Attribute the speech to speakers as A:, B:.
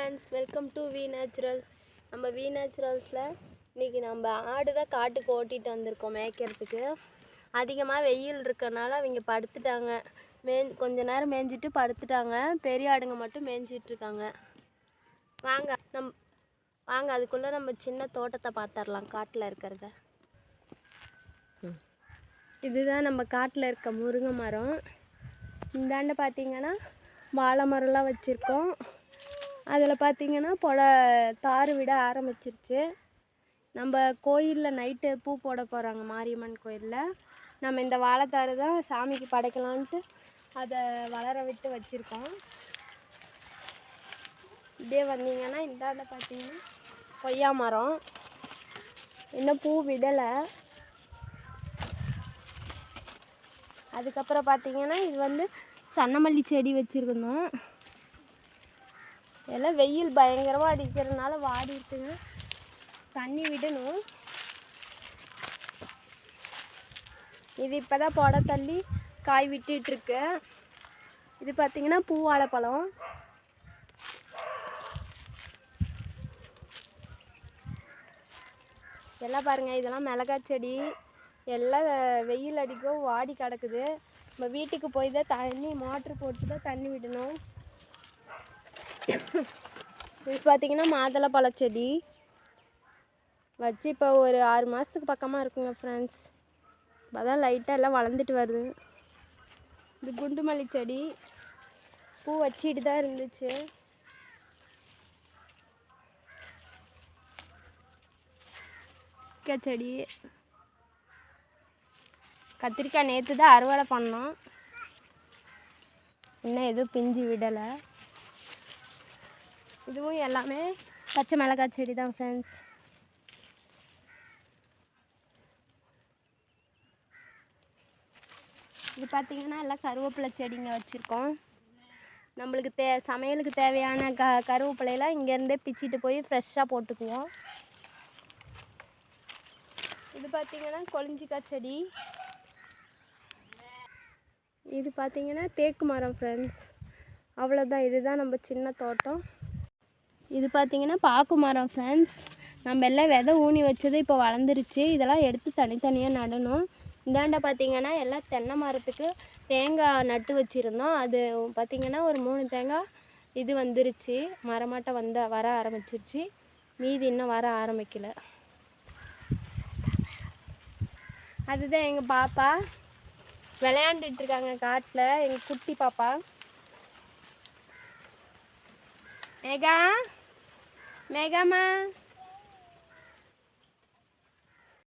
A: Friends, welcome to V Naturals. நம்ம V நேச்சுரல்ஸில் இன்றைக்கி நம்ம ஆடு தான் காட்டுக்கு ஓட்டிகிட்டு வந்திருக்கோம் மேய்க்கிறதுக்கு. அதிகமாக வெயில் இருக்கிறனால அவங்க படுத்துட்டாங்க. கொஞ்ச நேரம் மேய்ஞ்சிட்டு படுத்துட்டாங்க. பெரிய ஆடுங்க மட்டும் மேய்ஞ்சிட்ருக்காங்க. வாங்க அதுக்குள்ளே நம்ம சின்ன தோட்டத்தை பார்த்துடலாம். காட்டில் இருக்கிறத இதுதான் நம்ம காட்டில் இருக்க முருங்கை மரம். இந்தாண்ட பார்த்திங்கன்னா வாழை மரம்லாம் வச்சுருக்கோம். அதில் பார்த்திங்கன்னா தார் விட ஆரம்பிச்சிருச்சு. நம்ம கோயிலில் நைட்டு பூ போட போகிறாங்க, மாரியம்மன் கோயிலில். நம்ம இந்த வாழைத்தாறு தான் சாமிக்கு படைக்கலான்ட்டு அதை வளர விட்டு வச்சுருக்கோம். இதே வந்தீங்கன்னா இந்தாண்ட பார்த்திங்கன்னா கொய்யா மரம் இன்னும் பூ விடலை. அதுக்கப்புறம் பார்த்திங்கன்னா இது சன்னமல்லி செடி வச்சுருக்கணும். எல்லாம் வெயில் பயங்கரமாக அடிக்கிறதுனால வாடி இருக்குங்க. தண்ணி விடணும். இது இப்போ தான் போட தள்ளி காய் விட்டுட்டுருக்கு. இது பார்த்திங்கன்னா பூவாழைப்பழம். எல்லாம் பாருங்கள், இதெல்லாம் மிளகாய் செடி. எல்லாம் வெயில் அடிக்கும் வாடி கிடக்குது. நம்ம வீட்டுக்கு போய் தான் தண்ணி மோட்ரு போட்டு தான் தண்ணி விடணும். இது பார்த்திங்கன்னா மாதுளை பழச்செடி வச்சு இப்போ ஒரு 6 மாதத்துக்கு பக்கமாக இருக்குங்க ஃப்ரெண்ட்ஸ். இப்போ தான் லைட்டாக எல்லாம் வளர்ந்துட்டு வருது. இது குண்டு மல்லி செடி பூ வச்சிட்டு தான் இருந்துச்சு. செடி கத்திரிக்காய் நேற்று தான் அறுவடை பண்ணோம். இன்னும் எதுவும் பிஞ்சு விடலை. இதுவும் எல்லாமே பச்சை மிளகாய் செடி தான் ஃப்ரெண்ட்ஸ். இது பார்த்திங்கன்னா எல்லாம் கருவேப்பிலை செடிங்க வச்சுருக்கோம். நம்மளுக்கு சமையலுக்கு தேவையான கருவேப்பிலையெல்லாம் இங்கேருந்தே பிச்சுட்டு போய் ஃப்ரெஷ்ஷாக போட்டுக்குவோம். இது பார்த்திங்கன்னா கொளிஞ்சிக்காய் செடி. இது பார்த்திங்கன்னா தேக்கு மரம் ஃப்ரெண்ட்ஸ். அவ்வளோதான், இதுதான் நம்ம சின்ன தோட்டம். இது பார்த்திங்கன்னா பாக்கு மரம் ஃப்ரெண்ட்ஸ். நம்ம எல்லாம் விதை ஊனி வச்சது இப்போ வளர்ந்துருச்சு. இதெல்லாம் எடுத்து தனித்தனியாக நடணும். இந்தாண்ட பார்த்திங்கன்னா எல்லாம் தென்னை மரத்துக்கு தேங்காய் நட்டு வச்சுருந்தோம். அது பார்த்திங்கன்னா ஒரு 3 தேங்காய் இது வந்துருச்சு. மரமாட்டம் வர ஆரம்பிச்சிருச்சு. மீதி இன்னும் வர ஆரம்பிக்கலை. அதுதான் எங்கள் பாப்பா விளையாண்டுட்ருக்காங்க காட்டில். எங்கள் குட்டி பாப்பா மேகாமா